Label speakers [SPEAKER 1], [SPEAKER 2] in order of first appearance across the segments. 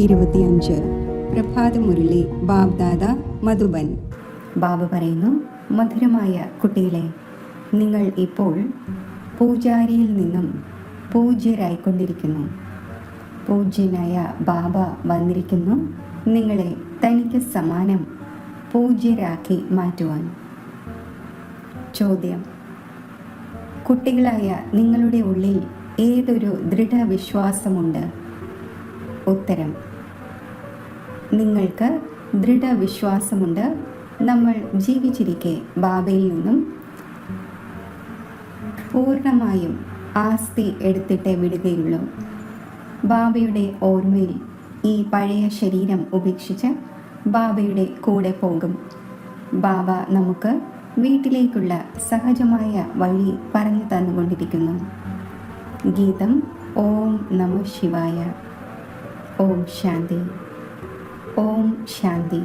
[SPEAKER 1] 25 പ്രഭാതമുരളി ബാബ്ദാദ മധുബൻ.
[SPEAKER 2] ബാബ പറയുന്നു, മധുരമായ കുട്ടികളെ, നിങ്ങൾ ഇപ്പോൾ പൂജാരിയിൽ നിന്നും പൂജ്യരായിക്കൊണ്ടിരിക്കുന്നു. പൂജ്യനായ ബാബ വന്നിരിക്കുന്നു നിങ്ങളെ തനിക്ക് സമാനം പൂജ്യരാക്കി മാറ്റുവാൻ. ചോദ്യം: കുട്ടികളായ നിങ്ങളുടെ ഉള്ളിൽ ഏതൊരു ദൃഢവിശ്വാസമുണ്ട്? ഉത്തരം: നിങ്ങൾക്ക് ദൃഢവിശ്വാസമുണ്ട്, നമ്മൾ ജീവിച്ചിരിക്കെ ബാബയിൽ നിന്നും പൂർണ്ണമായും ആസ്തി എടുത്തിട്ടേ വിടുകയുള്ളൂ. ബാബയുടെ ഓർമ്മയിൽ ഈ പഴയ ശരീരം ഉപേക്ഷിച്ച് ബാബയുടെ കൂടെ പോകും. ബാബ നമുക്ക് വീട്ടിലേക്കുള്ള സഹജമായ വഴി പറഞ്ഞു തന്നുകൊണ്ടിരിക്കുന്നു. ഗീതം: ഓം നമോ ശിവായ. ഓം ശാന്തി, ഓം ശാന്തി,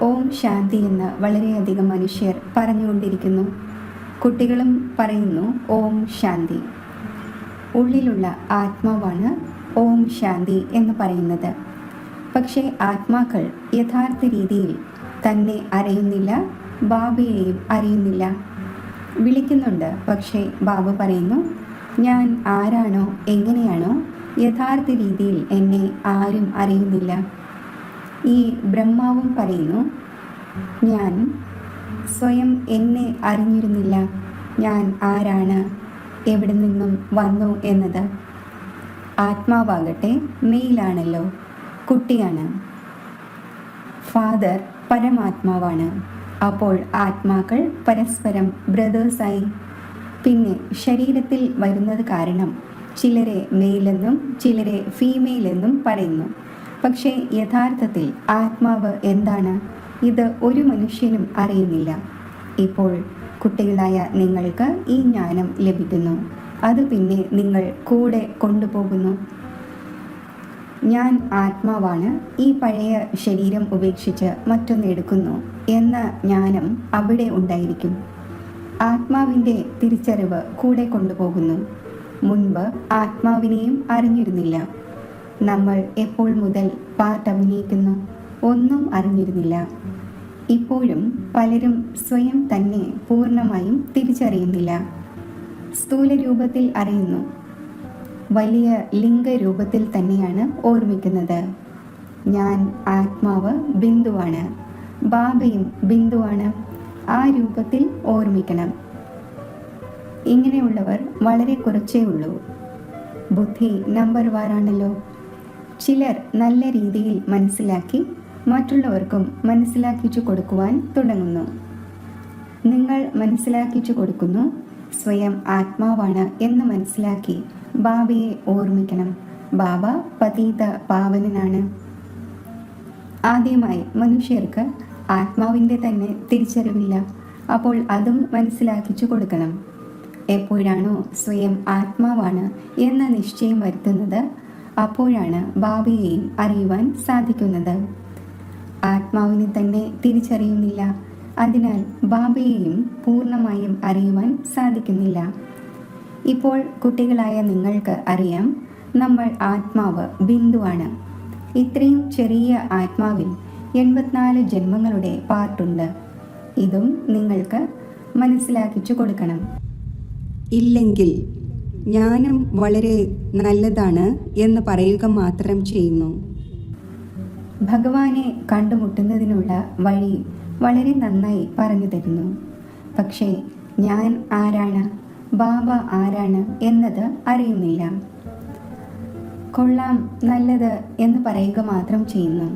[SPEAKER 2] ഓം ശാന്തി എന്ന് വളരെയധികം മനുഷ്യർ പറഞ്ഞുകൊണ്ടിരിക്കുന്നു. കുട്ടികളും പറയുന്നു ഓം ശാന്തി. ഉള്ളിലുള്ള ആത്മാവാണ് ഓം ശാന്തി എന്ന് പറയുന്നത്. പക്ഷേ ആത്മാക്കൾ യഥാർത്ഥ രീതിയിൽ തന്നെ അറിയുന്നില്ല, ബാബയെയും അറിയുന്നില്ല. വിളിക്കുന്നുണ്ട്, പക്ഷേ ബാബ പറയുന്നു, ഞാൻ ആരാണോ എങ്ങനെയാണോ യഥാർത്ഥ രീതിയിൽ എന്നെ ആരും അറിയുന്നില്ല. ഈ ബ്രഹ്മാവും പറയുന്നു, ഞാൻ സ്വയം എന്നെ അറിഞ്ഞിരുന്നില്ല, ഞാൻ ആരാണ്, എവിടെ നിന്നും വന്നു എന്നത്. ആത്മാവാകട്ടെ മെയിലാണല്ലോ, കുട്ടിയാണ്. ഫാദർ പരമാത്മാവാണ്. അപ്പോൾ ആത്മാക്കൾ പരസ്പരം ബ്രദേഴ്സായി. പിന്നെ ശരീരത്തിൽ വരുന്നത് കാരണം ചിലരെ മെയിലെന്നും ചിലരെ ഫീമെയിൽ എന്നും പറയുന്നു. പക്ഷേ യഥാർത്ഥത്തിൽ ആത്മാവ് എന്താണ്, ഇത് ഒരു മനുഷ്യനും അറിയുന്നില്ല. ഇപ്പോൾ കുട്ടികളായ നിങ്ങൾക്ക് ഈ ജ്ഞാനം ലഭിക്കുന്നു. അത് പിന്നെ നിങ്ങൾ കൂടെ കൊണ്ടുപോകുന്നു. ഞാൻ ആത്മാവാണ്, ഈ പഴയ ശരീരം ഉപേക്ഷിച്ച് മറ്റൊന്നെടുക്കുന്നു എന്ന ജ്ഞാനം അവിടെ ഉണ്ടായിരിക്കും. ആത്മാവിൻ്റെ തിരിച്ചറിവ് കൂടെ കൊണ്ടുപോകുന്നു. മുൻപ് ആത്മാവിനെയും അറിഞ്ഞിരുന്നില്ല. നമ്മൾ എപ്പോൾ മുതൽ പാർട്ട് അഭിനയിക്കുന്നു, ഒന്നും അറിഞ്ഞിരുന്നില്ല. ഇപ്പോഴും പലരും സ്വയം തന്നെ പൂർണ്ണമായും തിരിച്ചറിയുന്നില്ല. സ്ഥൂല രൂപത്തിൽ അറിയുന്നു, വലിയ ലിംഗരൂപത്തിൽ തന്നെയാണ് ഓർമ്മിക്കുന്നത്. ഞാൻ ആത്മാവ് ബിന്ദുവാണ്, ബാബയും ബിന്ദുവാണ്. ആ രൂപത്തിൽ ഓർമ്മിക്കണം. ഇങ്ങനെയുള്ളവർ വളരെ കുറച്ചേ ഉള്ളൂ. ബുദ്ധി നമ്പർ വാറാണല്ലോ. ചിലർ നല്ല രീതിയിൽ മനസ്സിലാക്കി മറ്റുള്ളവർക്കും മനസ്സിലാക്കിച്ചു കൊടുക്കുവാൻ തുടങ്ങുന്നു. നിങ്ങൾ മനസ്സിലാക്കിച്ചു കൊടുക്കുന്നു, സ്വയം ആത്മാവാണ് എന്ന് മനസ്സിലാക്കി ബാബയെ ഓർമ്മിക്കണം. ബാബ പതീത പാവനനാണ്. ആദ്യമായി മനുഷ്യർക്ക് ആത്മാവിൻ്റെ തന്നെ തിരിച്ചറിവില്ല. അപ്പോൾ അതും മനസ്സിലാക്കിച്ചു കൊടുക്കണം. എപ്പോഴാണോ സ്വയം ആത്മാവാണ് എന്ന നിശ്ചയം വരുത്തുന്നത്, അപ്പോഴാണ് ബാബയെയും അറിയുവാൻ സാധിക്കുന്നത്. ആത്മാവിനെ തന്നെ തിരിച്ചറിയുന്നില്ല, അതിനാൽ ബാബയെയും പൂർണ്ണമായും അറിയുവാൻ സാധിക്കുന്നില്ല. ഇപ്പോൾ കുട്ടികളായ നിങ്ങൾക്ക് അറിയാം, നമ്മൾ ആത്മാവ് ബിന്ദുവാണ്. ഇത്രയും ചെറിയ ആത്മാവിൽ 84 ജന്മങ്ങളുടെ പാർട്ടുണ്ട്. ഇതും നിങ്ങൾക്ക് മനസ്സിലാക്കിച്ചു കൊടുക്കണം.
[SPEAKER 1] ഇല്ലെങ്കിൽ ജ്ഞാനം വളരെ നല്ലതാണ് എന്ന് പറയുക മാത്രം ചെയ്യുന്നു.
[SPEAKER 2] ഭഗവാനെ കണ്ടുമുട്ടുന്നതിനുള്ള വഴി വളരെ നന്നായി പറഞ്ഞു തരുന്നു. പക്ഷേ ഞാൻ ആരാണ്, ബാബ ആരാണ് എന്നത് അറിയുന്നില്ല. കൊള്ളാം, നല്ലത് എന്ന് പറയുക മാത്രം ചെയ്യുന്നു.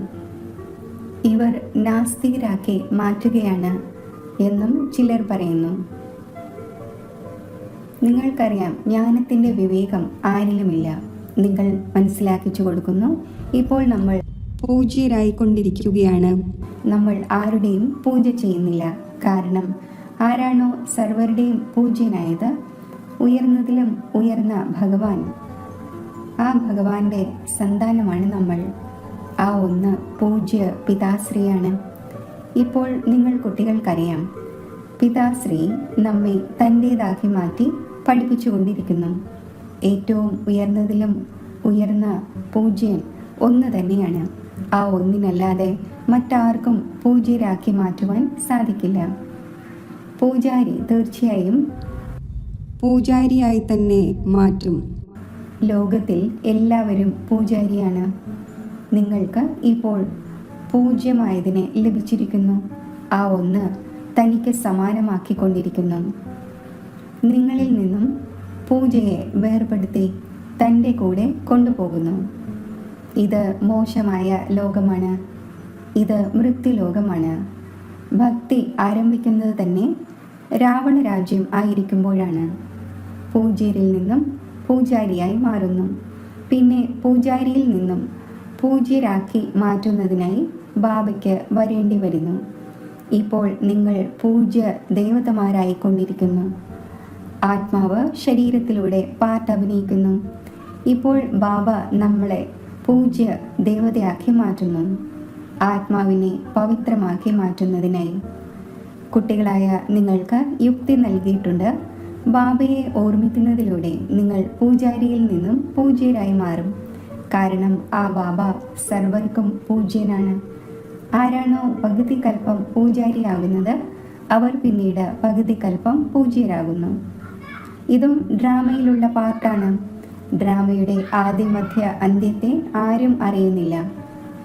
[SPEAKER 2] ഇവർ നാസ്തികരാക്കി മാറ്റുകയാണ് എന്നും ചിലർ പറയുന്നു. നിങ്ങൾക്കറിയാം, ജ്ഞാനത്തിൻ്റെ വിവേകം ആരിലുമില്ല. നിങ്ങൾ മനസ്സിലാക്കിച്ചു കൊടുക്കുന്നു. ഇപ്പോൾ നമ്മൾ
[SPEAKER 1] പൂജ്യരായിക്കൊണ്ടിരിക്കുകയാണ്.
[SPEAKER 2] നമ്മൾ ആരുടെയും പൂജ ചെയ്യുന്നില്ല. കാരണം ആരാണോ സർവരുടെയും പൂജ്യനായത്, ഉയർന്നതിലും ഉയർന്ന ഭഗവാൻ, ആ ഭഗവാന്റെ സന്താനമാണ് നമ്മൾ. ആ ഒന്ന് പൂജ്യ പിതാശ്രീയാണ്. ഇപ്പോൾ നിങ്ങൾ കുട്ടികൾക്കറിയാം, പിതാശ്രീ നമ്മെ തൻ്റേതാക്കി മാറ്റി പഠിപ്പിച്ചുകൊണ്ടിരിക്കുന്നു. ഏറ്റവും ഉയർന്നതിലും ഉയർന്ന പൂജ്യൻ ഒന്ന് തന്നെയാണ്. ആ ഒന്നിനല്ലാതെ മറ്റാർക്കും പൂജ്യരാക്കി മാറ്റുവാൻ സാധിക്കില്ല. പൂജാരി തീർച്ചയായും
[SPEAKER 1] പൂജാരിയായി തന്നെ മാറ്റും.
[SPEAKER 2] ലോകത്തിൽ എല്ലാവരും പൂജാരിയാണ്. നിങ്ങൾക്ക് ഇപ്പോൾ പൂജ്യമായതിനെ ലഭിച്ചിരിക്കുന്നു. ആ ഒന്ന് തനിക്ക് സമാനമാക്കിക്കൊണ്ടിരിക്കുന്നു. നിങ്ങളിൽ നിന്നും പൂജയെ വേർപെടുത്തി തൻ്റെ കൂടെ കൊണ്ടുപോകുന്നു. ഇത് മോശമായ ലോകമാണ്. ഇത് മൃത്യുലോകമാണ്. ഭക്തി ആരംഭിക്കുന്നത് തന്നെ രാവണ രാജ്യം ആയിരിക്കുമ്പോഴാണ്. പൂജ്യരിൽ നിന്നും പൂജാരിയായി മാറുന്നു. പിന്നെ പൂജാരിയിൽ നിന്നും പൂജ്യരാക്കി മാറ്റുന്നതിനായി ബാബയ്ക്ക് വരേണ്ടി വരുന്നു. ഇപ്പോൾ നിങ്ങൾ പൂജ്യ ദേവതമാരായിക്കൊണ്ടിരിക്കുന്നു. ആത്മാവ് ശരീരത്തിലൂടെ പാട്ട് അഭിനയിക്കുന്നു. ഇപ്പോൾ ബാബ നമ്മളെ പൂജ്യ ദേവതയാക്കി മാറ്റുന്നു, ആത്മാവിനെ പവിത്രമാക്കി മാറ്റുന്നതിനായി. കുട്ടികളായ നിങ്ങൾക്ക് യുക്തി നൽകിയിട്ടുണ്ട്. ബാബയെ ഓർമ്മിക്കുന്നതിലൂടെ നിങ്ങൾ പൂജാരിയിൽ നിന്നും പൂജ്യരായി മാറും. കാരണം ആ ബാബ സർവർക്കും പൂജ്യനാണ്. ആരാണോ പകുതി കൽപ്പം പൂജാരിയാകുന്നത് അവർ പിന്നീട് പകുതി കൽപ്പം പൂജ്യരാകുന്നു. ഇതും ഡ്രാമയിലുള്ള പാർട്ടാണ്. ഡ്രാമയുടെ ആദ്യ മധ്യ അന്ത്യത്തെ ആരും അറിയുന്നില്ല.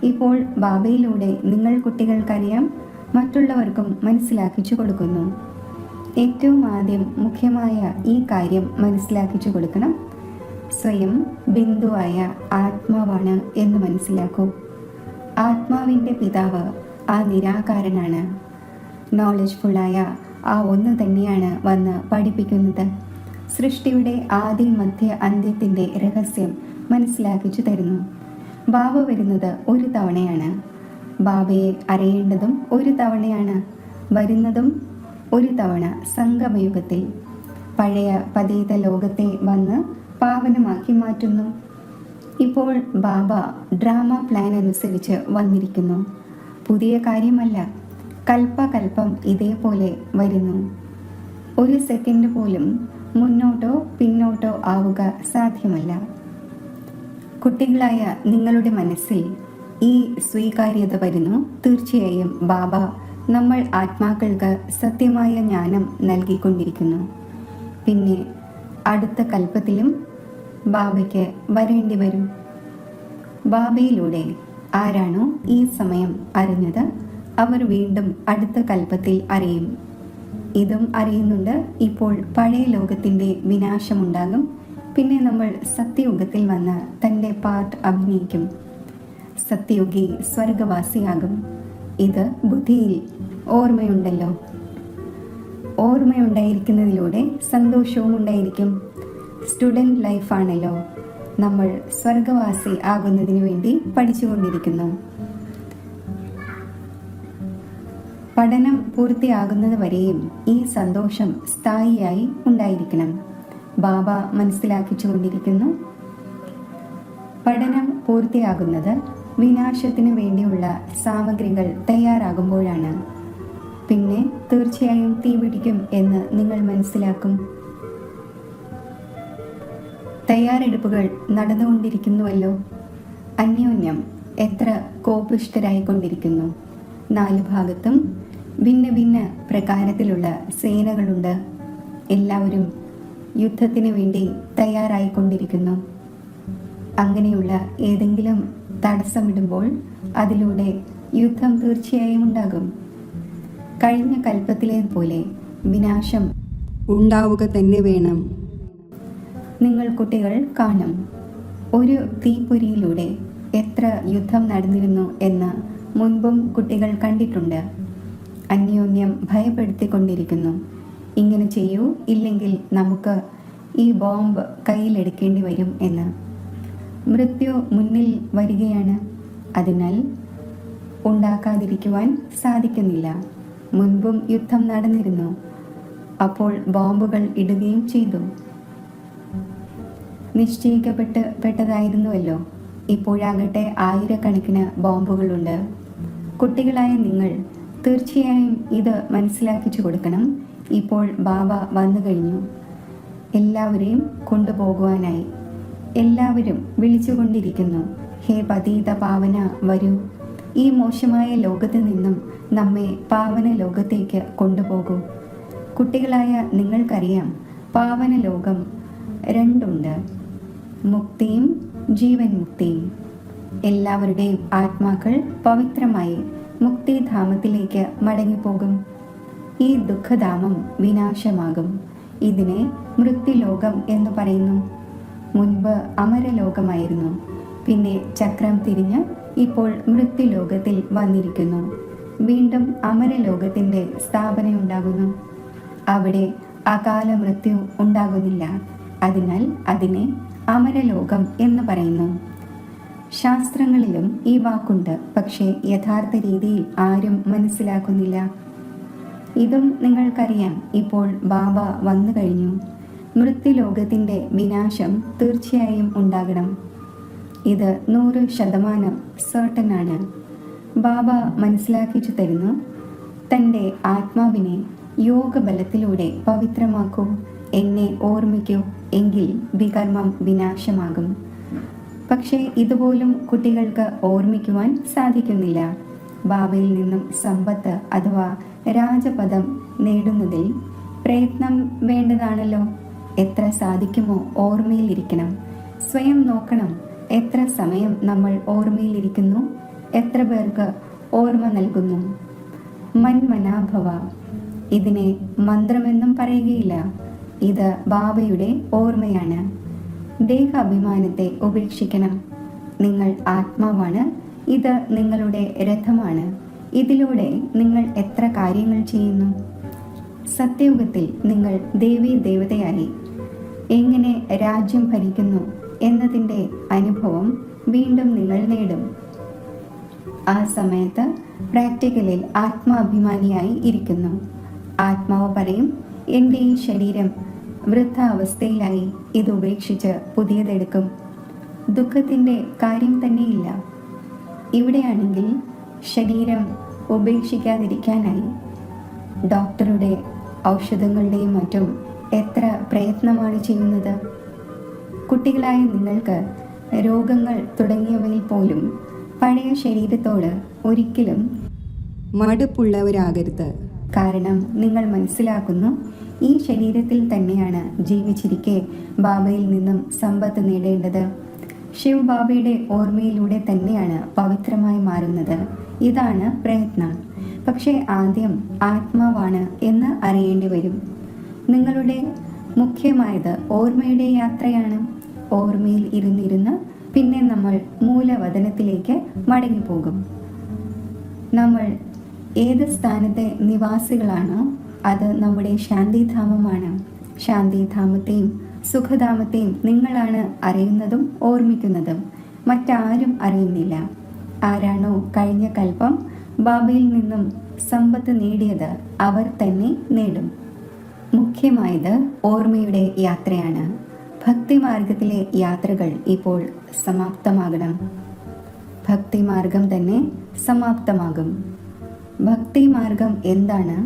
[SPEAKER 2] ഇപ്പോൾ ബാബയിലൂടെ നിങ്ങൾ കുട്ടികൾക്കറിയാം, മറ്റുള്ളവർക്കും മനസ്സിലാക്കിച്ചു കൊടുക്കുന്നു. ഏറ്റവും ആദ്യം മുഖ്യമായ ഈ കാര്യം മനസ്സിലാക്കിച്ചു കൊടുക്കണം. സ്വയം ബിന്ദുവായ ആത്മാവാണ് എന്ന് മനസ്സിലാക്കൂ. ആത്മാവിൻ്റെ പിതാവ് ആ നിരാകാരനാണ്. നോളജ്ഫുള്ളായ ആ ഒന്ന് തന്നെയാണ് വന്ന് പഠിപ്പിക്കുന്നത്. സൃഷ്ടിയുടെ ആദ്യ മധ്യ അന്ത്യത്തിൻ്റെ രഹസ്യം മനസ്സിലാക്കിച്ചു തരുന്നു. ബാബ വരുന്നത് ഒരു തവണയാണ്. ബാബയെ അറിയേണ്ടതും ഒരു തവണയാണ്. വരുന്നതും ഒരു തവണ സംഗമയുഗത്തിൽ. പഴയ പതീത ലോകത്തെ വന്ന് പാവനമാക്കി മാറ്റുന്നു. ഇപ്പോൾ ബാബ ഡ്രാമ പ്ലാൻ അനുസരിച്ച് വന്നിരിക്കുന്നു. പുതിയ കാര്യമല്ല. കൽപ്പകൽപ്പം ഇതേപോലെ വരുന്നു. ഒരു സെക്കൻഡ് പോലും മുന്നോട്ടോ പിന്നോട്ടോ ആവുക സാധ്യമല്ല. കുട്ടികളായ നിങ്ങളുടെ മനസ്സിൽ ഈ സ്വീകാര്യത വരുന്നു. തീർച്ചയായും ബാബ നമ്മൾ ആത്മാക്കൾക്ക് സത്യമായ ജ്ഞാനം നൽകിക്കൊണ്ടിരിക്കുന്നു. പിന്നെ അടുത്ത കൽപ്പത്തിലും ബാബയ്ക്ക് വരേണ്ടി വരും. ബാബയിലൂടെ ആരാണോ ഈ സമയം അറിഞ്ഞത് അവർ വീണ്ടും അടുത്ത കൽപ്പത്തിൽ അറിയും. ഇതും അറിയുന്നുണ്ട്. ഇപ്പോൾ പഴയ ലോകത്തിൻ്റെ വിനാശമുണ്ടാകും. പിന്നെ നമ്മൾ സത്യയുഗത്തിൽ വന്ന് തൻ്റെ പാർട്ട് അഭിനയിക്കും. സത്യയുഗി സ്വർഗവാസിയാകും. ഇത് ബുദ്ധിയിൽ ഓർമ്മയുണ്ടല്ലോ. ഓർമ്മയുണ്ടായിരിക്കുന്നതിലൂടെ സന്തോഷവും ഉണ്ടായിരിക്കും. സ്റ്റുഡൻറ് ലൈഫാണല്ലോ. നമ്മൾ സ്വർഗവാസി ആകുന്നതിന് വേണ്ടി പഠിച്ചുകൊണ്ടിരിക്കുന്നു. പഠനം പൂർത്തിയാകുന്നത് വരെയും ഈ സന്തോഷം സ്ഥായിയായി ഉണ്ടായിരിക്കണം. ബാബ മനസ്സിലാക്കിച്ചുകൊണ്ടിരിക്കുന്നു. പഠനം പൂർത്തിയാകുന്നത് വിനാശത്തിന് വേണ്ടിയുള്ള സാമഗ്രികൾ തയ്യാറാകുമ്പോഴാണ്. പിന്നെ തീർച്ചയായും തീപിടിക്കും എന്ന് നിങ്ങൾ മനസ്സിലാക്കും. തയ്യാറെടുപ്പുകൾ നടന്നുകൊണ്ടിരിക്കുന്നുവല്ലോ. അന്യോന്യം എത്ര കോപിഷ്ഠരായിക്കൊണ്ടിരിക്കുന്നു. 4 ഭാഗത്തും ഭിന്ന ഭിന്ന പ്രകാരത്തിലുള്ള സേനകളുണ്ട്. എല്ലാവരും യുദ്ധത്തിന് വേണ്ടി തയ്യാറായിക്കൊണ്ടിരിക്കുന്നു. അങ്ങനെയുള്ള ഏതെങ്കിലും തടസ്സമിടുമ്പോൾ അതിലൂടെ യുദ്ധം തീർച്ചയായും ഉണ്ടാകും. കഴിഞ്ഞ കൽപ്പത്തിലേതുപോലെ വിനാശം
[SPEAKER 1] ഉണ്ടാവുക തന്നെ വേണം.
[SPEAKER 2] നിങ്ങൾ കുട്ടികൾ കാണും. ഒരു തീപ്പൊരിയിലൂടെ എത്ര യുദ്ധം നടന്നിരുന്നു എന്ന് മുൻപും കുട്ടികൾ കണ്ടിട്ടുണ്ട്. അന്യോന്യം ഭയപ്പെടുത്തിക്കൊണ്ടിരിക്കുന്നു. ഇങ്ങനെ ചെയ്യൂ, ഇല്ലെങ്കിൽ നമുക്ക് ഈ ബോംബ് കയ്യിലെടുക്കേണ്ടി വരും എന്ന്. മൃത്യു മുന്നിൽ വരികയാണ്. അതിനാൽ ഉണ്ടാക്കാതിരിക്കുവാൻ സാധിക്കുന്നില്ല. മുൻപും യുദ്ധം നടന്നിരുന്നു. അപ്പോൾ ബോംബുകൾ ഇടുകയും ചെയ്തു. നിശ്ചയിക്കപ്പെട്ടതായിരുന്നുവല്ലോ. ഇപ്പോഴാകട്ടെ ആയിരക്കണക്കിന് ബോംബുകളുണ്ട്. കുട്ടികളായ നിങ്ങൾ തീർച്ചയായും ഇത് മനസ്സിലാക്കിച്ചു കൊടുക്കണം. ഇപ്പോൾ ബാബ വന്നു കഴിഞ്ഞു. എല്ലാവരെയും കൊണ്ടുപോകുവാനായി എല്ലാവരും വിളിച്ചുകൊണ്ടിരിക്കുന്നു. ഹേ പതീത പാവന വരൂ, ഈ മോശമായ ലോകത്ത് നിന്നും നമ്മെ പാവന ലോകത്തേക്ക് കൊണ്ടുപോകൂ. കുട്ടികളായ നിങ്ങൾക്കറിയാം, പാവന ലോകം രണ്ടുണ്ട്, മുക്തിയും ജീവൻ മുക്തിയും. എല്ലാവരുടെയും ആത്മാക്കൾ പവിത്രമായി മുക്തിധാമത്തിലേക്ക് മടങ്ങിപ്പോകും. ഈ ദുഃഖധാമം വിനാശമാകും. ഇതിനെ മൃത്യുലോകം എന്ന് പറയുന്നു. മുൻപ് അമരലോകമായിരുന്നു. പിന്നെ ചക്രം തിരിഞ്ഞ് ഇപ്പോൾ മൃത്യുലോകത്തിൽ വന്നിരിക്കുന്നു. വീണ്ടും അമരലോകത്തിൻ്റെ സ്ഥാപനയുണ്ടാകുന്നു. അവിടെ അകാല മൃത്യു ഉണ്ടാകുന്നില്ല. അതിനാൽ അതിനെ അമരലോകം എന്ന് പറയുന്നു. ശാസ്ത്രങ്ങളിലും ഈ വാക്കുണ്ട്, പക്ഷേ യഥാർത്ഥ രീതിയിൽ ആരും മനസ്സിലാക്കുന്നില്ല. ഇതും നിങ്ങൾക്കറിയാം, ഇപ്പോൾ ബാബ വന്നു കഴിഞ്ഞു. മൃത്യുലോകത്തിൻ്റെ വിനാശം തീർച്ചയായും ഉണ്ടാകണം. ഇത് 100% സർട്ടനാണ്. ബാബ മനസ്സിലാക്കിച്ചു തരുന്നു, തൻ്റെ ആത്മാവിനെ യോഗബലത്തിലൂടെ പവിത്രമാക്കൂ, എന്നെ ഓർമ്മിക്കൂ, എങ്കിൽ വികർമ്മം വിനാശമാകും. പക്ഷേ ഇതുപോലും കുട്ടികൾക്ക് ഓർമ്മിക്കുവാൻ സാധിക്കുന്നില്ല. ബാബയിൽ നിന്നും സമ്പത്ത് അഥവാ രാജപദം നേടുന്നതിൽ പ്രയത്നം വേണ്ടതാണല്ലോ. എത്ര സാധിക്കുമോ ഓർമ്മയിലിരിക്കണം. സ്വയം നോക്കണം, എത്ര സമയം നമ്മൾ ഓർമ്മയിലിരിക്കുന്നു, എത്ര പേർക്ക് ഓർമ്മ നൽകുന്നു. മന്മനാഭവ, ഇതിനെ മന്ത്രമെന്നും പറയുകയില്ല. ഇത് ബാബയുടെ ഓർമ്മയാണ്. ദേഹാഭിമാനത്തെ ഉപേക്ഷിക്കണം. നിങ്ങൾ ആത്മാവാണ്. ഇത് നിങ്ങളുടെ രഥമാണ്. ഇതിലൂടെ നിങ്ങൾ എത്ര കാര്യങ്ങൾ ചെയ്യുന്നു. സത്യയുഗത്തിൽ നിങ്ങൾ ദേവീ ദേവതയായി എങ്ങനെ രാജ്യം ഭരിക്കുന്നു എന്നതിൻ്റെ അനുഭവം വീണ്ടും നിങ്ങൾ നേടും. ആ സമയത്ത് പ്രാക്ടിക്കലിൽ ആത്മാഭിമാനിയായി ഇരിക്കുന്നു. ആത്മാവ് പറയും, എൻ്റെ ഈ ശരീരം വൃദ്ധാവസ്ഥയിലായി, ഇത് ഉപേക്ഷിച്ച് പുതിയതെടുക്കും. ദുഃഖത്തിൻ്റെ കാര്യം തന്നെയില്ല. ഇവിടെയാണെങ്കിൽ ശരീരം ഉപേക്ഷിക്കാതിരിക്കാനായി ഡോക്ടറുടെ ഔഷധങ്ങളുടെയും മറ്റും എത്ര പ്രയത്നമാണ് ചെയ്യുന്നത്. കുട്ടികളായ നിങ്ങൾക്ക് രോഗങ്ങൾ തുടങ്ങിയവയിൽ പോലും പഴയ ശരീരത്തോട് ഒരിക്കലും
[SPEAKER 1] മടുപ്പുള്ളവരാകരുത്.
[SPEAKER 2] കാരണം നിങ്ങൾ മനസ്സിലാക്കുന്നു, ഈ ശരീരത്തിൽ തന്നെയാണ് ജീവിച്ചിരിക്കെ ബാബയിൽ നിന്നും സമ്പത്ത് നേടേണ്ടത്. ശിവ് ബാബയുടെ ഓർമ്മയിലൂടെ തന്നെയാണ് പവിത്രമായി മാറുന്നത്. ഇതാണ് പ്രയത്നം. പക്ഷേ ആദ്യം ആത്മാവാണ് എന്ന് അറിയേണ്ടി വരും. നിങ്ങളുടെ മുഖ്യമായത് ഓർമ്മയുടെ യാത്രയാണ്. ഓർമ്മയിൽ ഇരുന്നിരുന്ന് പിന്നെ നമ്മൾ മൂലവതനത്തിലേക്ക് മടങ്ങിപ്പോകും. നമ്മൾ ഏത് സ്ഥാനത്തെ നിവാസികളാണോ അത് നമ്മുടെ ശാന്തിധാമമാണ്. ശാന്തിധാമത്തെയും സുഖധാമത്തെയും നിങ്ങളാണ് അറിയുന്നതും ഓർമ്മിക്കുന്നതും. മറ്റാരും അറിയുന്നില്ല. ആരാണോ കഴിഞ്ഞ കൽപ്പം ബാബയിൽ നിന്നും സമ്പത്ത് നേടിയത് അവർ തന്നെ നേടും. മുഖ്യമായത് ഓർമ്മയുടെ യാത്രയാണ്. ഭക്തിമാർഗത്തിലെ യാത്രകൾ ഇപ്പോൾ സമാപ്തമാകണം. ഭക്തിമാർഗം തന്നെ സമാപ്തമാകും. ഭക്തിമാർഗം എന്താണ്?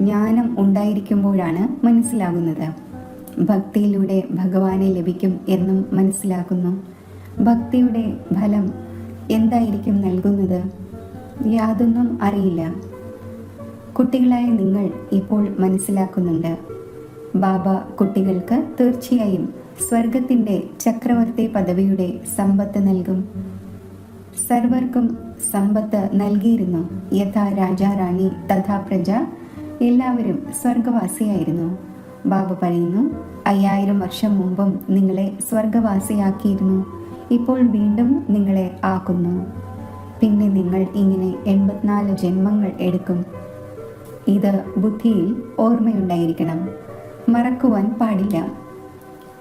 [SPEAKER 2] ജ്ഞാനം ഉണ്ടായിരിക്കുമ്പോഴാണ് മനസ്സിലാകുന്നത്. ഭക്തിയിലൂടെ ഭഗവാനെ ലഭിക്കും എന്നും മനസ്സിലാക്കുന്നു. ഭക്തിയുടെ ഫലം എന്തായിരിക്കും നൽകുന്നത്? യാതൊന്നും അറിയില്ല. കുട്ടികളായ നിങ്ങൾ ഇപ്പോൾ മനസ്സിലാക്കുന്നുണ്ട്. ബാബ കുട്ടികൾക്ക് തീർച്ചയായും സ്വർഗത്തിൻ്റെ ചക്രവർത്തി പദവിയുടെ സമ്പത്ത് നൽകും. സർവർക്കും സമ്പത്ത് നൽകിയിരുന്നു. യഥാ രാജാറാണി തഥാ പ്രജ, എല്ലാവരും സ്വർഗവാസിയായിരുന്നു. ബാബ പറയുന്നു, 5000 വർഷം മുമ്പും നിങ്ങളെ സ്വർഗവാസിയാക്കിയിരുന്നു. ഇപ്പോൾ വീണ്ടും നിങ്ങളെ ആക്കുന്നു. പിന്നെ നിങ്ങൾ ഇങ്ങനെ 84 ജന്മങ്ങൾ എടുക്കും. ഇത് ബുദ്ധിയിൽ ഓർമ്മയുണ്ടായിരിക്കണം. മറക്കുവാൻ പാടില്ല.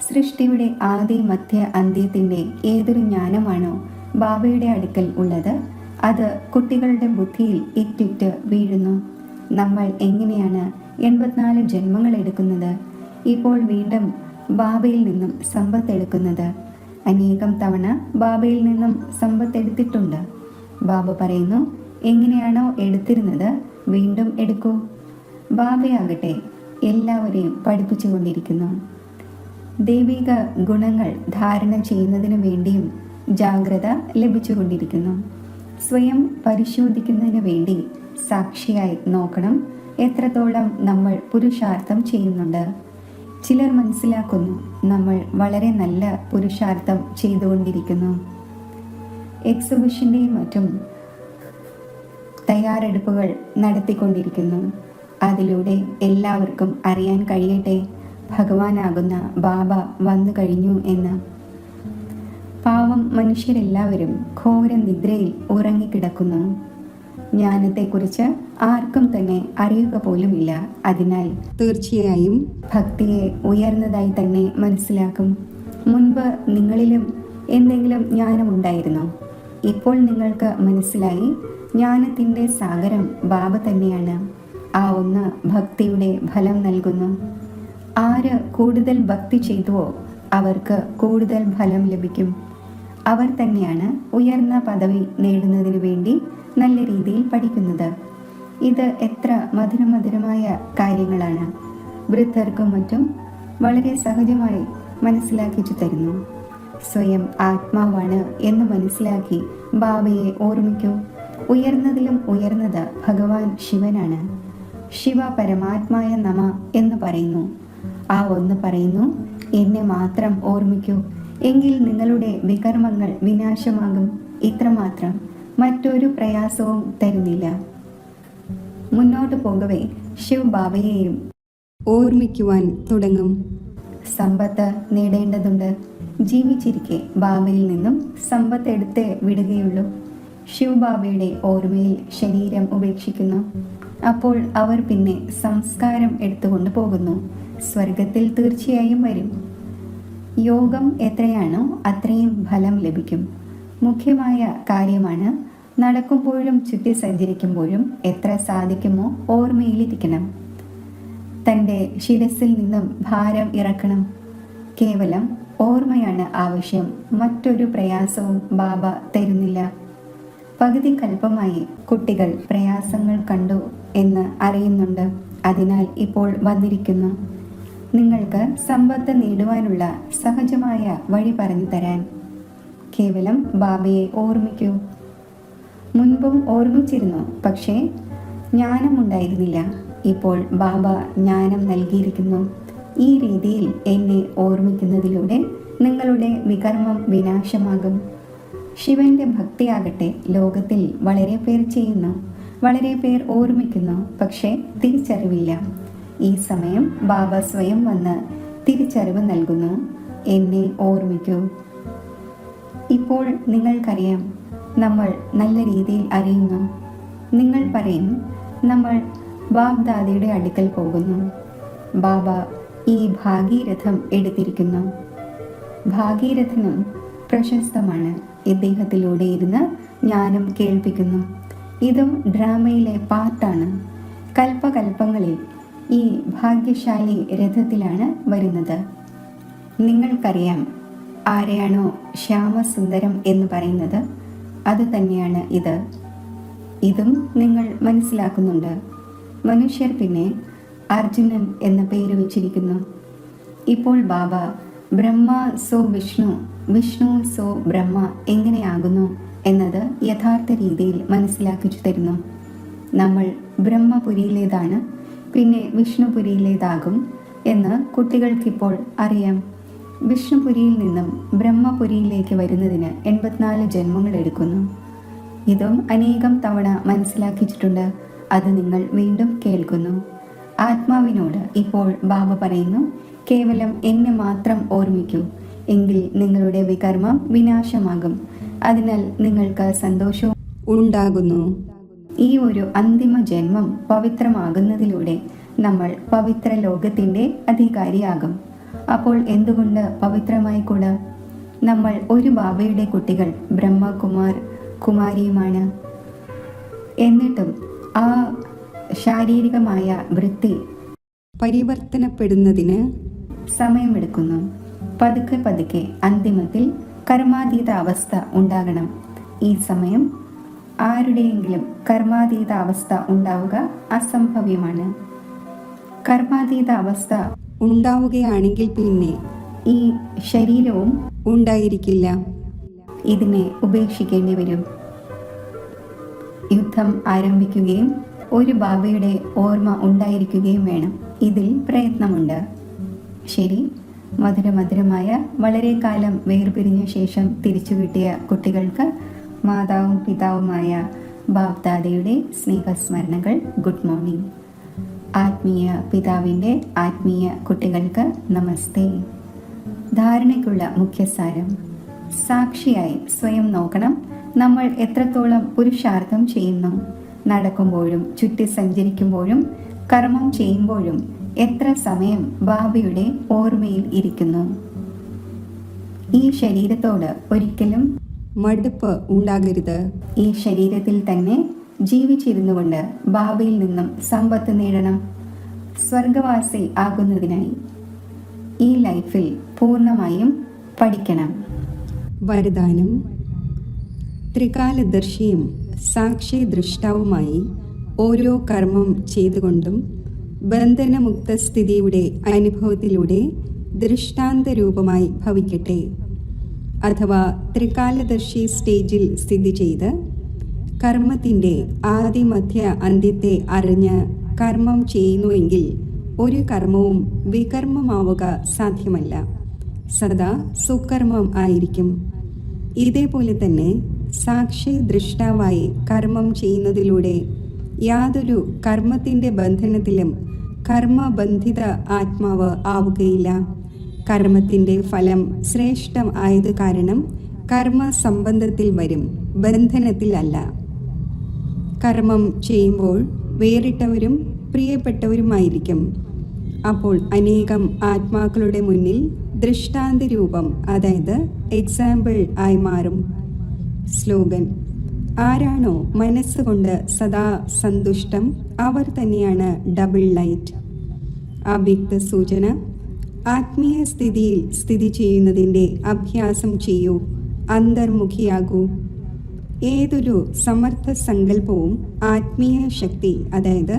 [SPEAKER 2] സൃഷ്ടിയുടെ ആദി മധ്യ അന്ത്യത്തിൻ്റെ ഏതൊരു ജ്ഞാനമാണോ ബാബയുടെ അടുക്കൽ ഉള്ളത്, അത് കുട്ടികളുടെ ബുദ്ധിയിൽ ഇറ്റിറ്റ് വീഴുന്നു. നമ്മൾ എങ്ങനെയാണ് 84 ജന്മങ്ങൾ എടുക്കുന്നത്? ഇപ്പോൾ വീണ്ടും ബാബയിൽ നിന്നും സമ്പത്തെടുക്കുന്നത്. അനേകം തവണ ബാബയിൽ നിന്നും സമ്പത്തെടുത്തിട്ടുണ്ട്. ബാബ പറയുന്നു, എങ്ങനെയാണോ എടുത്തിരുന്നത് വീണ്ടും എടുക്കൂ. ബാബയാകട്ടെ എല്ലാവരെയും പഠിപ്പിച്ചുകൊണ്ടിരിക്കുന്നു. ദൈവിക ഗുണങ്ങൾ ധാരണ ചെയ്യുന്നതിനു വേണ്ടിയും ജാഗ്രത ലഭിച്ചുകൊണ്ടിരിക്കുന്നു. സ്വയം പരിശോധിക്കുന്നതിന് വേണ്ടി സാക്ഷിയായി നോക്കണം എത്രത്തോളം നമ്മൾ പുരുഷാർത്ഥം ചെയ്യുന്നുണ്ട്. ചിലർ മനസ്സിലാക്കുന്നു നമ്മൾ വളരെ നല്ല പുരുഷാർത്ഥം ചെയ്തുകൊണ്ടിരിക്കുന്നു. എക്സിബിഷൻ്റെയും മറ്റും തയ്യാറെടുപ്പുകൾ നടത്തിക്കൊണ്ടിരിക്കുന്നു. അതിലൂടെ എല്ലാവർക്കും അറിയാൻ കഴിയട്ടെ ഭഗവാനാകുന്ന ബാബ വന്നു കഴിഞ്ഞു എന്ന്. പാവം മനുഷ്യരെല്ലാവരും ഘോര നിദ്രയിൽ ഉറങ്ങിക്കിടക്കുന്നു. ജ്ഞാനത്തെക്കുറിച്ച് ആർക്കും തന്നെ അറിയുക പോലുമില്ല. അതിനാൽ
[SPEAKER 1] തീർച്ചയായും
[SPEAKER 2] ഭക്തിയെ ഉയർന്നതായി തന്നെ മനസ്സിലാക്കും. മുൻപ് നിങ്ങളിലും എന്തെങ്കിലും ജ്ഞാനമുണ്ടായിരുന്നോ? ഇപ്പോൾ നിങ്ങൾക്ക് മനസ്സിലായി ജ്ഞാനത്തിൻ്റെ സാഗരം ബാബ തന്നെയാണ്. ആ ഒന്ന് ഭക്തിയുടെ ഫലം നൽകുന്നു. ആര് കൂടുതൽ ഭക്തി ചെയ്തുവോ അവർക്ക് കൂടുതൽ ഫലം ലഭിക്കും. അവർ തന്നെയാണ് ഉയർന്ന പദവി നേടുന്നതിന് വേണ്ടി നല്ല രീതിയിൽ പഠിക്കുന്നത്. ഇത് എത്ര മധുരമായ കാര്യങ്ങളാണ്. വൃദ്ധർക്കും മറ്റും വളരെ സഹജമായി മനസ്സിലാക്കിച്ചു തരുന്നു. സ്വയം ആത്മാവാണ് എന്ന് മനസ്സിലാക്കി ബാബയെ ഓർമ്മിക്കൂ. ഉയർന്നതിലും ഉയർന്നത് ഭഗവാൻ ശിവനാണ്. ശിവ പരമാത്മായ നമ എന്ന് പറയുന്നു. ആ ഒന്ന് പറയുന്നു, എന്നെ മാത്രം ഓർമ്മിക്കൂ, എങ്കിൽ നിങ്ങളുടെ വികർമ്മങ്ങൾ വിനാശമാകും. ഇത്രമാത്രം, മറ്റൊരു പ്രയാസവും തരുന്നില്ല. മുന്നോട്ട് പോകവേ ശിവ് ബാബയെയും
[SPEAKER 1] ഓർമ്മിക്കുവാൻ തുടങ്ങും.
[SPEAKER 2] സമ്പത്ത് നേടേണ്ടതുണ്ട്. ജീവിച്ചിരിക്കെ ബാബയിൽ നിന്നും സമ്പത്ത് എടുത്തേ വിടുകയുള്ളൂ. ശിവ് ബാബയുടെ ഓർമ്മയിൽ ശരീരം ഉപേക്ഷിക്കുന്നു. അപ്പോൾ അവർ പിന്നെ സംസ്കാരം എടുത്തുകൊണ്ട് പോകുന്നു. സ്വർഗത്തിൽ തീർച്ചയായും വരും. യോഗം എത്രയാണോ അത്രയും ഫലം ലഭിക്കും. മുഖ്യമായ കാര്യമാണ് നടക്കുമ്പോഴും ചുറ്റി സഞ്ചരിക്കുമ്പോഴും എത്ര സാധിക്കുമോ ഓർമ്മയിലിരിക്കണം. തൻ്റെ ശിരസിൽ നിന്നും ഭാരം ഇറക്കണം. കേവലം ഓർമ്മയാണ് ആവശ്യം. മറ്റൊരു പ്രയാസവും ബാബ തരുന്നില്ല. പകുതി കൽപ്പമായി കുട്ടികൾ പ്രയാസങ്ങൾ കണ്ടു എന്ന് അറിയുന്നുണ്ട്. അതിനാൽ ഇപ്പോൾ വന്നിരിക്കുന്നു നിങ്ങൾക്ക് സമ്പത്ത് നേടുവാനുള്ള സഹജമായ വഴി പറഞ്ഞു തരാൻ. കേവലം ബാബയെ ഓർമ്മിക്കൂ. മുൻപും ഓർമ്മിച്ചിരുന്നു, പക്ഷേ ജ്ഞാനമുണ്ടായിരുന്നില്ല. ഇപ്പോൾ ബാബ ജ്ഞാനം നൽകിയിരിക്കുന്നു. ഈ രീതിയിൽ എന്നെ ഓർമ്മിക്കുന്നതിലൂടെ നിങ്ങളുടെ വികർമ്മം വിനാശമാകും. ശിവന്റെ ഭക്തിയാകട്ടെ ലോകത്തിൽ വളരെ പേർ ചെയ്യുന്നു, വളരെ പേർ ഓർമ്മിക്കുന്നു, പക്ഷേ തിരിച്ചറിവില്ല. ഈ സമയം ബാബ സ്വയം വന്ന് തിരിച്ചറിവ് നൽകുന്നു. എന്നെ ഓർമ്മിക്കൂ. ഇപ്പോൾ നിങ്ങൾക്കറിയാം, നമ്മൾ നല്ല രീതിയിൽ അറിയുന്നു. നിങ്ങൾ പറയും, നമ്മൾ ബാബ്ദാദിയുടെ അടുക്കൽ പോകുന്നു. ബാബ ഈ ഭാഗീരഥം എടുത്തിരിക്കുന്നു. ഭാഗീരഥനും പ്രശസ്തമാണ്. ഇദ്ദേഹത്തിലൂടെ ഇരുന്ന് ജ്ഞാനം കേൾപ്പിക്കുന്നു. ഇതും ഡ്രാമയിലെ പാർട്ടാണ്. കൽപ്പകൽപ്പങ്ങളിൽ ഈ ഭാഗ്യശാലി രഥത്തിലാണ് വരുന്നത്. നിങ്ങൾക്കറിയാം, ആരെയാണോ ശ്യാമസുന്ദരം എന്ന് പറയുന്നത് അത് തന്നെയാണ് ഇത്. ഇതും നിങ്ങൾ മനസ്സിലാക്കുന്നുണ്ട്. മനുഷ്യർ പിന്നെ അർജുനൻ എന്ന പേര് വെച്ചിരിക്കുന്നു. ഇപ്പോൾ ബാബ ബ്രഹ്മ സോ വിഷ്ണു, വിഷ്ണു സോ ബ്രഹ്മ എങ്ങനെയാകുന്നു എന്നത് യഥാർത്ഥ രീതിയിൽ മനസ്സിലാക്കിച്ചു തരുന്നു. നമ്മൾ ബ്രഹ്മപുരിയിലേതാണ്, പിന്നെ വിഷ്ണുപുരിയിലേതാകും എന്ന് കുട്ടികൾക്കിപ്പോൾ അറിയാം. വിഷ്ണുപുരിയിൽ നിന്നും ബ്രഹ്മപുരിയിലേക്ക് വരുന്നതിന് 84 ജന്മങ്ങൾ എടുക്കുന്നു. ഇതും അനേകം തവണ മനസ്സിലാക്കിച്ചിട്ടുണ്ട്. അത് നിങ്ങൾ വീണ്ടും കേൾക്കുന്നു. ആത്മാവിനോട് ഇപ്പോൾ ബാബ പറയുന്നു, കേവലം എന്നെ മാത്രം ഓർമ്മിക്കൂ, എങ്കിൽ നിങ്ങളുടെ വികർമ്മം വിനാശമാകും. അതിനാൽ നിങ്ങൾക്ക് സന്തോഷവും
[SPEAKER 1] ഉണ്ടാകുന്നു.
[SPEAKER 2] ഈ ഒരു അന്തിമ ജന്മം പവിത്രമാകുന്നതിലൂടെ നമ്മൾ പവിത്ര ലോകത്തിൻ്റെ അധികാരിയാകും. അപ്പോൾ എന്തുകൊണ്ട് പവിത്രമായി കൂടാ? നമ്മൾ ഒരു ബാബയുടെ കുട്ടികൾ, ബ്രഹ്മകുമാർ കുമാരിയുമാണ്. എന്നിട്ടും ആ ശാരീരികമായ വൃത്തി
[SPEAKER 1] പരിവർത്തനപ്പെടുന്നതിന്
[SPEAKER 2] സമയമെടുക്കുന്നു. പതുക്കെ പതുക്കെ അന്തിമത്തിൽ കർമാതീത അവസ്ഥ ഉണ്ടാകണം. ഈ സമയം ആരുടെയെങ്കിലും കർമാതീത അവസ്ഥ ഉണ്ടാവുക അസംഭവ്യമാണ്. കർമാതീത അവസ്ഥ
[SPEAKER 1] ഉണ്ടാവുകയാണെങ്കിൽ പിന്നെ
[SPEAKER 2] ഈ ശരീരവും
[SPEAKER 1] ഉണ്ടായിരിക്കില്ല.
[SPEAKER 2] ഇതിനെ ഉപേക്ഷിക്കേണ്ടി വരും. യുദ്ധം ആരംഭിക്കുകയും ഒരു ബാബയുടെ ഓർമ്മ ഉണ്ടായിരിക്കുകയും വേണം. ഇതിൽ പ്രയത്നമുണ്ട്. ശരി, മധുരമധുരമായ വളരെ കാലം വേർപിരിഞ്ഞ ശേഷം തിരിച്ചു കിട്ടിയ കുട്ടികൾക്ക് മാതാവും പിതാവുമായ ബാബ്ദാദയുടെ സ്നേഹസ്മരണകൾ. Good morning. ആത്മീയ പിതാവിൻ്റെ ആത്മീയ കുട്ടികൾക്ക് നമസ്തേ. ധാരണയ്ക്കുള്ള മുഖ്യസാരം: സാക്ഷിയായി സ്വയം നോക്കണം. നമ്മൾ എത്രത്തോളം പുരുഷാർത്ഥം ചെയ്യുന്നു. നടക്കുമ്പോഴും ചുറ്റി സഞ്ചരിക്കുമ്പോഴും കർമ്മം ചെയ്യുമ്പോഴും എത്ര സമയം ബാബയുടെ ഓർമ്മയിൽ ഇരിക്കുന്നു. ഈ ശരീരത്തോട് ഒരിക്കലും
[SPEAKER 1] മടുപ്പ് ഉണ്ടാകരുത്.
[SPEAKER 2] ഈ ശരീരത്തിൽ തന്നെ ജീവിച്ചിരുന്നുകൊണ്ട് ബാബയിൽ നിന്നും സമ്പത്ത് നേടണം. സ്വർഗവാസി ആകുന്നതിനായി ഈ ലൈഫിൽ പൂർണ്ണമായും പഠിക്കണം.
[SPEAKER 1] വരദാനം: ത്രികാലദർശിയും സാക്ഷി ദൃഷ്ടാവുമായി ഓരോ കർമ്മം ചെയ്തുകൊണ്ടും ബന്ധനമുക്ത സ്ഥിതിയുടെ അനുഭവത്തിലൂടെ ദൃഷ്ടാന്ത രൂപമായി ഭവിക്കട്ടെ. അഥവാ ത്രികാലദർശി സ്റ്റേജിൽ സ്ഥിതി ചെയ്ത് കർമ്മത്തിൻ്റെ ആദിമധ്യ അന്ത്യത്തെ അറിഞ്ഞ് കർമ്മം ചെയ്യുന്നുവെങ്കിൽ ഒരു കർമ്മവും വികർമ്മമാവുക സാധ്യമല്ല. സദാ സുകർമ്മം ആയിരിക്കും. ഇതേപോലെ തന്നെ സാക്ഷി ദൃഷ്ടാവായി കർമ്മം ചെയ്യുന്നതിലൂടെ യാതൊരു കർമ്മത്തിൻ്റെ ബന്ധനത്തിലും കർമ്മബന്ധിത ആത്മാവ് ആവുകയില്ല. കർമ്മത്തിൻ്റെ ഫലം ശ്രേഷ്ഠം ആയത് കാരണം കർമ്മ സംബന്ധത്തിൽ വരും, ബന്ധനത്തിൽ അല്ല. കർമ്മം ചെയ്യുമ്പോൾ വേറിട്ടവരും പ്രിയപ്പെട്ടവരുമായിരിക്കും. അപ്പോൾ അനേകം ആത്മാക്കളുടെ മുന്നിൽ ദൃഷ്ടാന്ത രൂപം, അതായത് എക്സാമ്പിൾ ആയി മാറും. സ്ലോഗൻ: ആരാണോ മനസ്സുകൊണ്ട് സദാ സന്തുഷ്ടം അവർ തന്നെയാണ് ഡബിൾ ലൈറ്റ്. അവ്യക്ത സൂചന: ആത്മീയ സ്ഥിതിയിൽ സ്ഥിതി ചെയ്യുന്നതിൻ്റെ അഭ്യാസം ചെയ്യൂ. അന്തർമുഖിയാകൂ. ഏതൊരു സമർത്ഥ സങ്കല്പവും ആത്മീയ ശക്തി, അതായത്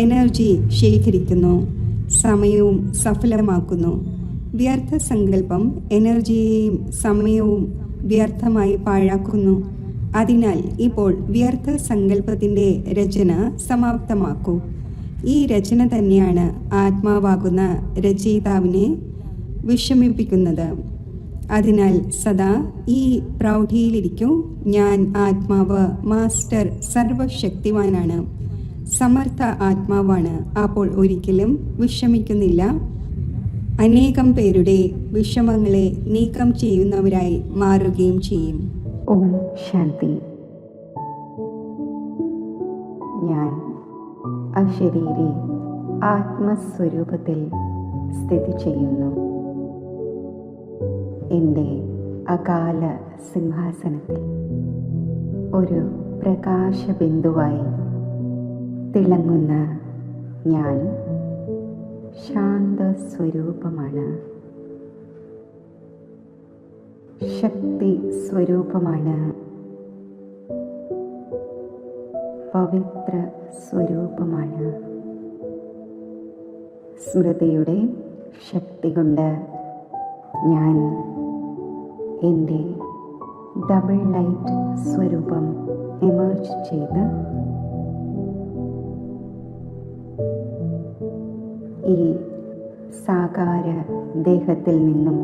[SPEAKER 1] എനർജി ശേഖരിക്കുന്നു, സമയവും സഫലമാക്കുന്നു. വ്യർത്ഥ സങ്കല്പം എനർജിയെയും സമയവും വ്യർത്ഥമായി പാഴാക്കുന്നു. അതിനാൽ ഇപ്പോൾ വ്യർത്ഥ സങ്കല്പത്തിൻ്റെ രചന സമാപ്തമാക്കൂ. ഈ രചന തന്നെയാണ് ആത്മാവാകുന്ന രചയിതാവിനെ വിഷമിപ്പിക്കുന്നത്. അതിനാൽ സദാ ഈ പ്രൗഢിയിലിരിക്കൂ. ഞാൻ ആത്മാവ്, മാസ്റ്റർ സർവശക്തിവാനാണ്, സമർത്ഥ ആത്മാവാണ്. അപ്പോൾ ഒരിക്കലും വിഷമിക്കുന്നില്ല. അനേകം പേരുടെ വിഷമങ്ങളെ നീക്കം ചെയ്യുന്നവരായി മാറുകയും ചെയ്യും.
[SPEAKER 2] ഓം ശാന്തി. ഞാൻ അശരീരി ആത്മസ്വരൂപത്തിൽ സ്ഥിതി ചെയ്യുന്നു. എൻ്റെ അകാല സിംഹാസനത്തിൽ ഒരു പ്രകാശബിന്ദുവായി തിളങ്ങുന്ന ഞാൻ ശാന്തസ്വരൂപമാണ്, ശക്തി സ്വരൂപമാണ്, പവിത്ര സ്വരൂപമാണ്. സ്മൃതിയുടെ ശക്തി കൊണ്ട് ഞാൻ എൻ്റെ ഡബിൾ ലൈറ്റ് സ്വരൂപം എമർജ് ചെയ്ത് ഈ സാകാര ദേഹത്തിൽ നിന്നും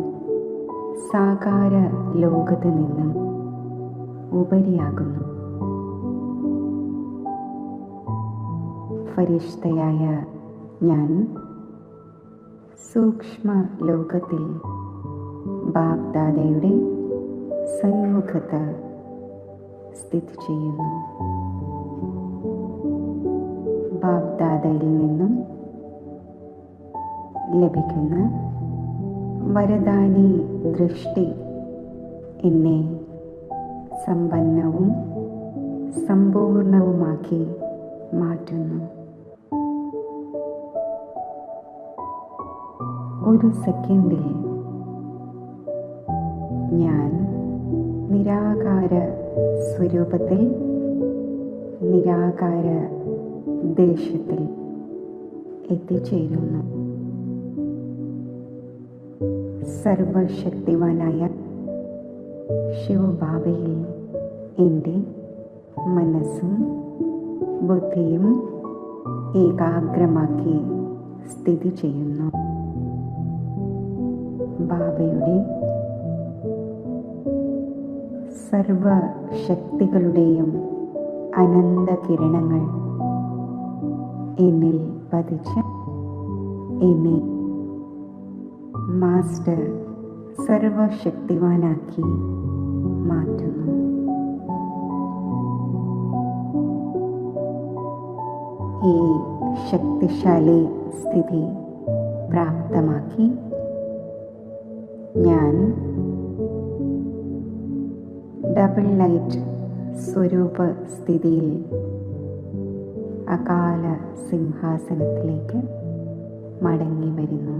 [SPEAKER 2] സാകാര ലോകത്ത് നിന്നും ഉപരിയാകുന്നു. ഫരിഷ്തയായ ഞാൻ സൂക്ഷ്മ ലോകത്തിൽ ബാബ്ദാദയുടെ സന്മുഖത്ത് സ്ഥിതി ചെയ്യുന്നു. ബാബ്ദാദയിൽ നിന്നും ലഭിക്കുന്ന വരദാനി ദൃഷ്ടി എന്നെ സമ്പന്നവും സമ്പൂർണവുമാക്കി മാറ്റുന്നു. ഒരു സെക്കൻഡിൽ ഞാൻ നിരാകാര സ്വരൂപത്തിൽ, നിരാകാര ദേശത്തിൽ എത്തിച്ചേരുന്നു. സർവശക്തിവാനായ ശിവബാബയിൽ എൻ്റെ മനസ്സും ബുദ്ധിയും ഏകാഗ്രമാക്കി സ്ഥിതി ചെയ്യുന്നു. ബാബയുടെ സർവശക്തികളുടെയും അനന്ത കിരണങ്ങൾ എന്നിൽ പതിച്ച് എന്നെ മാസ്റ്റർ സർവശക്തിവാനാക്കി മാറ്റുന്നു. ഈ ശക്തിശാലി സ്ഥിതി പ്രാപ്തമാക്കി ഞാൻ ഡബിൾ ലൈറ്റ് സ്വരൂപ സ്ഥിതിയിൽ അകാല സിംഹാസനത്തിലേക്ക് മടങ്ങി വരുന്നു.